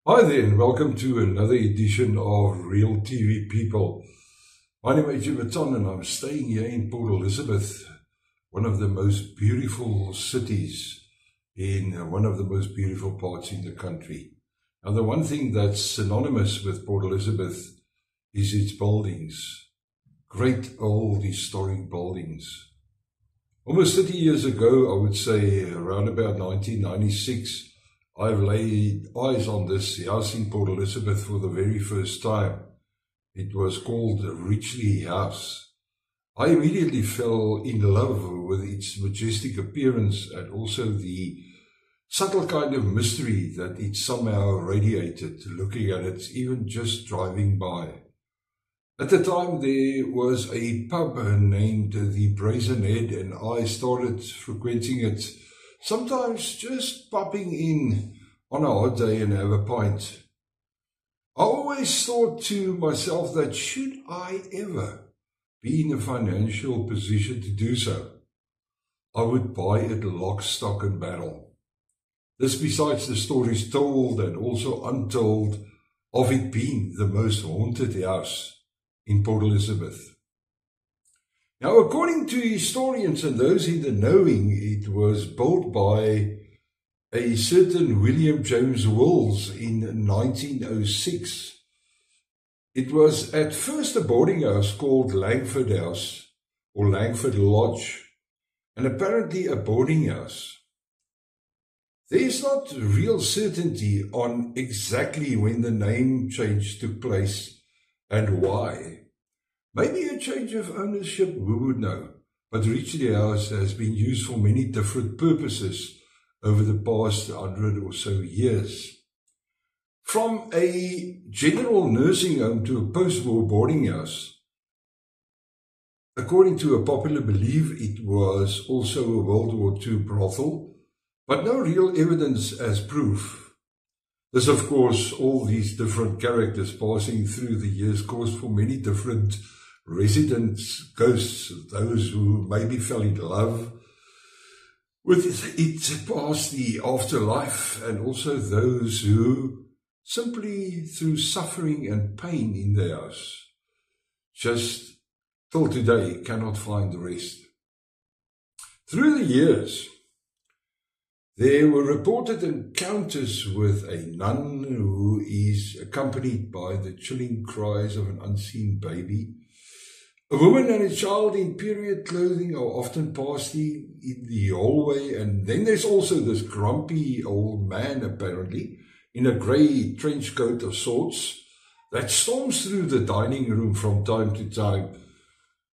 Hi there, and welcome to another edition of Real TV People. My name is Jim Baton, and I'm staying here in Port Elizabeth, one of the most beautiful cities in one of the most beautiful parts in the country. Now, the one thing that's synonymous with Port Elizabeth is its buildings, great old historic buildings. Almost 30 years ago, I would say around about 1996, I've laid eyes on this house in Port Elizabeth for the very first time. It was called Richley House. I immediately fell in love with its majestic appearance and also the subtle kind of mystery that it somehow radiated, looking at it, even just driving by. At the time, there was a pub named the Brazen Head, and I started frequenting it, sometimes just popping in on a hot day and have a pint. I always thought to myself that should I ever be in a financial position to do so, I would buy it lock, stock and barrel. This besides the stories told and also untold of it being the most haunted house in Port Elizabeth. Now, according to historians and those in the knowing, it was built by a certain William James Wills in 1906. It was at first a boarding house called Langford House or Langford Lodge, and apparently a boarding house. There is not real certainty on exactly when the name change took place and why. Maybe a change of ownership, who would know? But Richley House has been used for many different purposes over the past 100 or so years. From a general nursing home to a post-war boarding house. According to a popular belief, it was also a World War II brothel, but no real evidence as proof. This, of course, all these different characters passing through the years caused for many different residents, ghosts, those who maybe fell in love with it past the afterlife, and also those who simply through suffering and pain in the house just till today cannot find rest. Through the years, there were reported encounters with a nun who is accompanied by the chilling cries of an unseen baby. A woman and a child in period clothing are often passing in the hallway, and then there's also this grumpy old man, apparently, in a grey trench coat of sorts, that storms through the dining room from time to time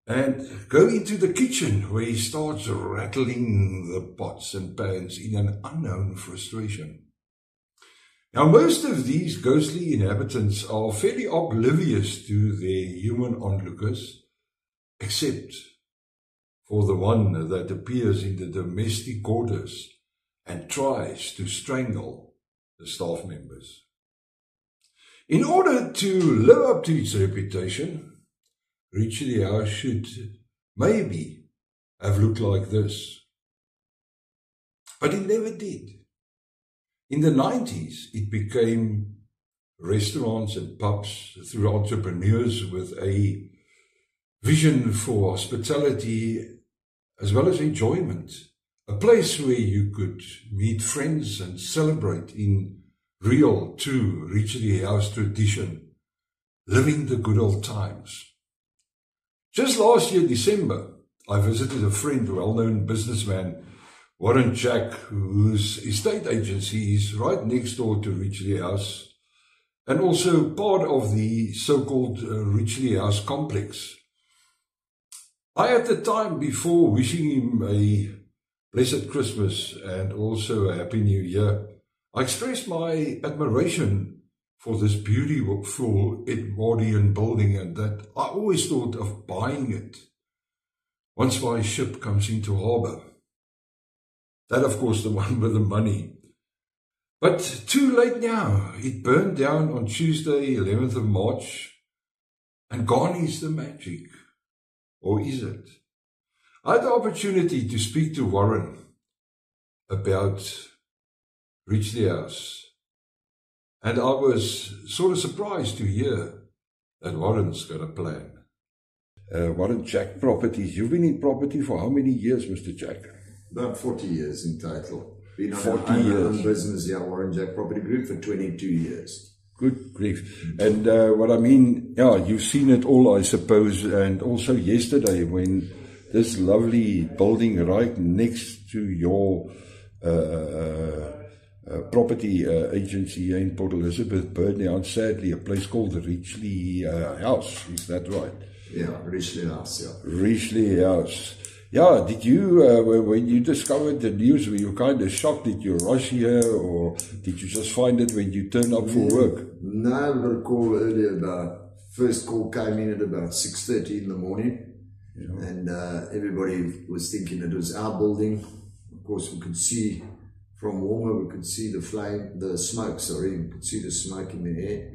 and go into the kitchen where he starts rattling the pots and pans in an unknown frustration. Now, most of these ghostly inhabitants are fairly oblivious to their human onlookers, except for the one that appears in the domestic quarters and tries to strangle the staff members. In order to live up to its reputation, Richley House should maybe have looked like this. But it never did. In the 90s, it became restaurants and pubs through entrepreneurs with a vision for hospitality as well as enjoyment. A place where you could meet friends and celebrate in real, true Richley House tradition, living the good old times. Just last year, December, I visited a friend, well-known businessman, Warren Jack, whose estate agency is right next door to Richley House and also part of the so-called Richley House complex. I, at the time, before wishing him a blessed Christmas and also a Happy New Year, I expressed my admiration for this beautiful Edwardian building, and that I always thought of buying it once my ship comes into harbour. That, of course, the one with the money. But too late now. It burned down on Tuesday, 11th of March, and gone is the magic. Or is it? I had the opportunity to speak to Warren about Richley House And I was sort of surprised to hear that Warren's got a plan. Warren Jack Properties. You've been in property for how many years, Mr. Jack? About 40 years in total. Been on 40 our years. own business, yeah, Warren Jack Property Group for 22 years. Good grief. And what I mean, yeah, you've seen it all, I suppose, and also yesterday when this lovely building right next to your property agency here in Port Elizabeth, Burndown, sadly, a place called the Richley House, is that right? Yeah, Richley House, yeah. Richley House. Yeah, did you, when you discovered the news, were you kind of shocked? Did you rush here, or did you just find it when you turned up for work? No, I got a call earlier first call came in at about 6:30 in the morning. Yeah. And everybody was thinking it was our building. Of course, we could see from warmer, we could see the smoke, we could see the smoke in the air.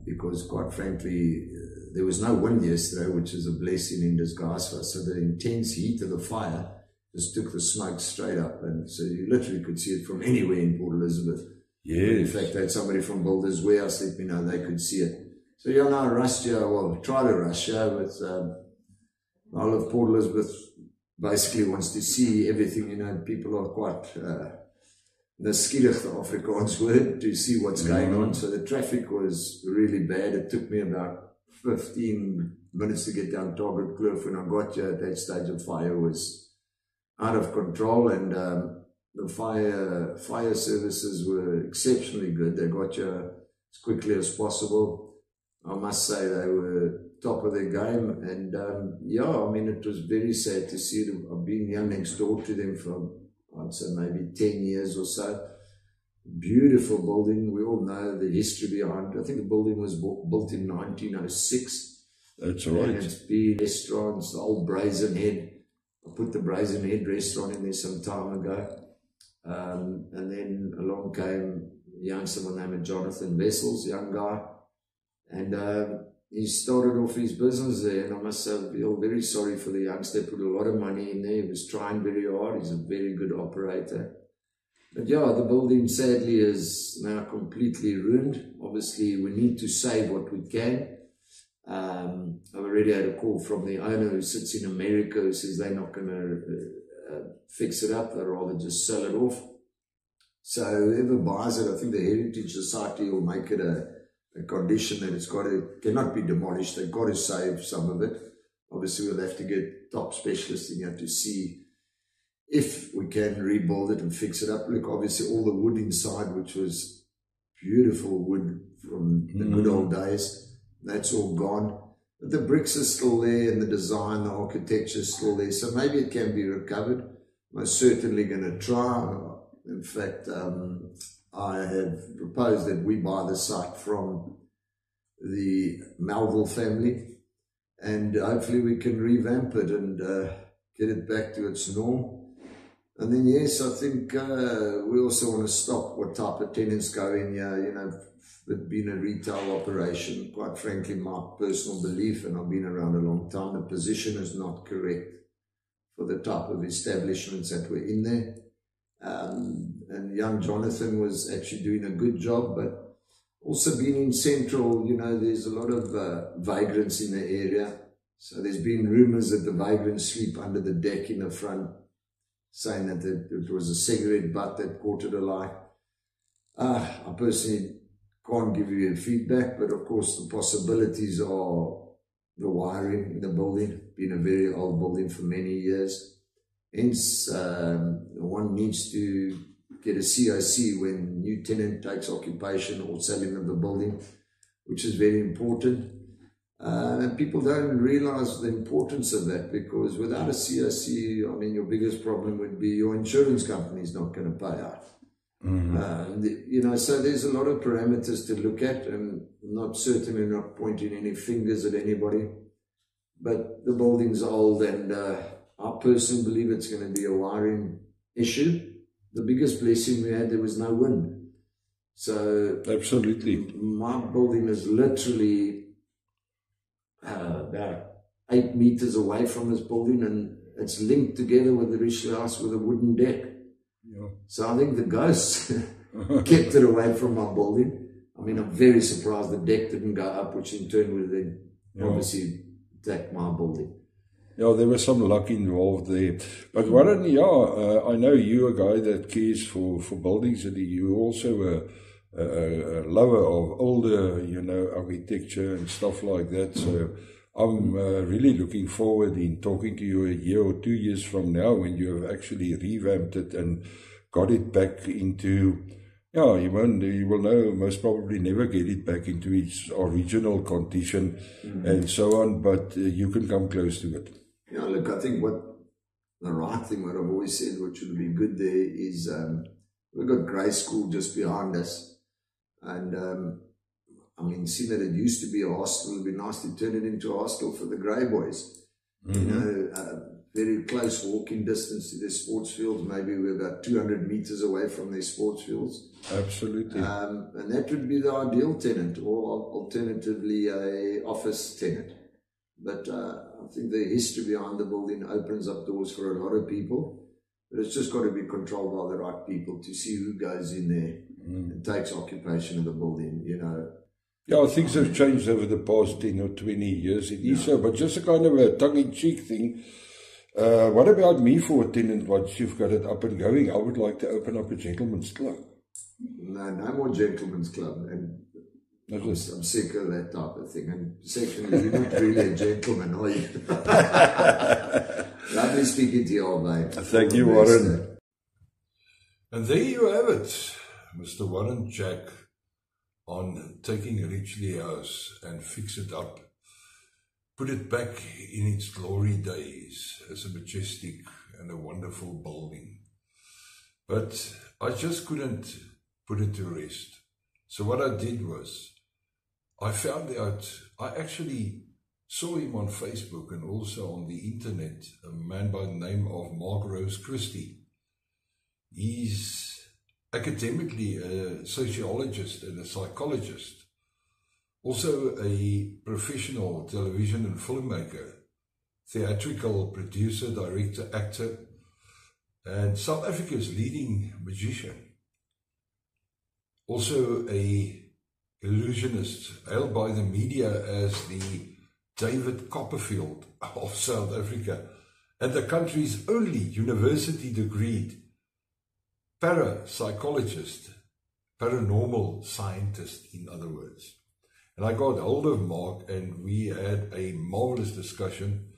Because quite frankly, there was no wind yesterday, which is a blessing in disguise for us. So the intense heat of the fire just took the smoke straight up. And so you literally could see it from anywhere in Port Elizabeth. Yes. In fact, I had somebody from Builders Warehouse let me know they could see it. So yeah, no, I rushed here, try to rush here, but all of Port Elizabeth basically wants to see everything. You know, people are quite nuuskierig, the Afrikaans word, to see what's going on. So the traffic was really bad. It took me about 15 minutes to get down Target Kloof. When I got here at that stage, the fire was out of control, and the fire services were exceptionally good. They got you as quickly as possible. I must say they were top of their game, and yeah, I mean, it was very sad to see them. I've been here next door to them for, I'd say, maybe 10 years or so. Beautiful building. We all know the history behind it. I think the building was built in 1906. That's right. And it's been restaurants, the old Brazen Head. I put the Brazen Head restaurant in there some time ago. And then along came a youngster by the name of Jonathan Wessels, young guy. And he started off his business there. And I must say, I feel very sorry for the youngster. He put a lot of money in there. He was trying very hard. He's a very good operator. But yeah, the building sadly is now completely ruined. Obviously, we need to save what we can. I've already had a call from the owner who sits in America who says they're not going to fix it up. They'd rather just sell it off. So whoever buys it, I think the Heritage Society will make it a condition that it cannot be demolished. They've got to save some of it. Obviously, we'll have to get top specialists in here to see if we can rebuild it and fix it up. Look, obviously all the wood inside, which was beautiful wood from the good old days, that's all gone. But the bricks are still there, and the design, the architecture is still there. So maybe it can be recovered. Most certainly going to try. In fact, I have proposed that we buy the site from the Melville family, and hopefully we can revamp it and get it back to its norm. And then, yes, I think we also want to stop what type of tenants go in here. You know, it being a retail operation, quite frankly, my personal belief, and I've been around a long time, the position is not correct for the type of establishments that were in there. And young Jonathan was actually doing a good job, but also being in Central, you know, there's a lot of vagrants in the area. So there's been rumors that the vagrants sleep under the deck in the front, saying that it was a cigarette butt that caught it alight. I personally can't give you feedback, but of course the possibilities are the wiring in the building, been a very old building for many years. Hence, one needs to get a COC when new tenant takes occupation or selling of the building, which is very important. And people don't realize the importance of that, because without a COC, I mean, your biggest problem would be your insurance company is not going to pay out. You know, so there's a lot of parameters to look at, and certainly not pointing any fingers at anybody. But the building's old, and I personally believe it's going to be a wiring issue. The biggest blessing we had, there was no wind. So absolutely, my building is literally about 8 meters away from this building, and it's linked together with the Richley House with a wooden deck. Yeah. So I think the ghosts kept it away from my building. I mean, I'm very surprised the deck didn't go up, which in turn would then obviously attack my building. Yeah, there was some luck involved there. But Warren, I know you're a guy that cares for buildings, and you're also a lover of older, architecture and stuff like that. So I'm really looking forward in talking to you a year or 2 years from now when you have actually revamped it and got it back into, you will know, most probably never get it back into its original condition and so on, but you can come close to it. Yeah, look, I think what the right thing, what I've always said, what should be good there is we've got Grey School just behind us. And I mean, seeing that it used to be a hostel, it would be nice to turn it into a hostel for the Grey Boys. Very close walking distance to their sports fields. Maybe we're about 200 meters away from their sports fields. Absolutely. And that would be the ideal tenant, or alternatively a office tenant. But I think the history behind the building opens up doors for a lot of people. But it's just got to be controlled by the right people to see who goes in there and takes occupation of the building, Yeah, things have changed over the past 10 or 20 years. It is so, but just a kind of a tongue-in-cheek thing. What about me for a tenant once you've got it up and going? I would like to open up a gentleman's club. No more gentleman's club. And I'm sick of that type of thing. And secondly, you're not really a gentleman, are you? Lovely speaking to you all, mate. Thank you, Warren. And there you have it, Mr. Warren Jack, on taking Ridgeley House and fix it up. Put it back in its glory days as a majestic and a wonderful building. But I just couldn't put it to rest. So what I did was, I found out, I actually saw him on Facebook and also on the internet, a man by the name of Mark Rose Christie. He's academically a sociologist and a psychologist, also a professional television and filmmaker, theatrical producer, director, actor, and South Africa's leading magician. Also a illusionist, hailed by the media as the David Copperfield of South Africa, and the country's only university-degreed parapsychologist, paranormal scientist, in other words. And I got hold of Mark, and we had a marvelous discussion,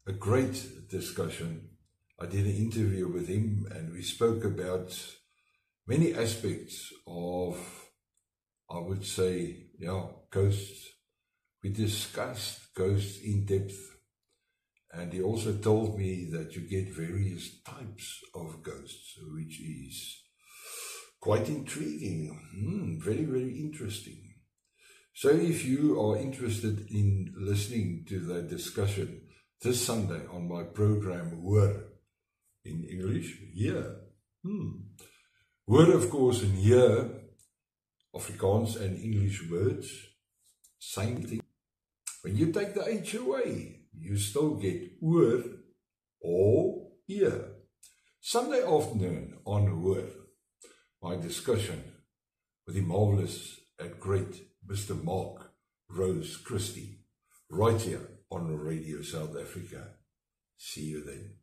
a great discussion. I did an interview with him, and we spoke about many aspects of, I would say, ghosts. We discussed ghosts in depth, and he also told me that you get various types of ghosts, which is quite intriguing, very, very interesting. So if you are interested in listening to that discussion this Sunday on my program, Hoor, in English, Hear. Hoor, of course, in Hear, Afrikaans and English words, same thing. When you take the H away, you still get Hoor or Hear. Sunday afternoon on Hoor, my discussion with the marvelous and great Mr. Mark Rose Christie, right here on Radio South Africa. See you then.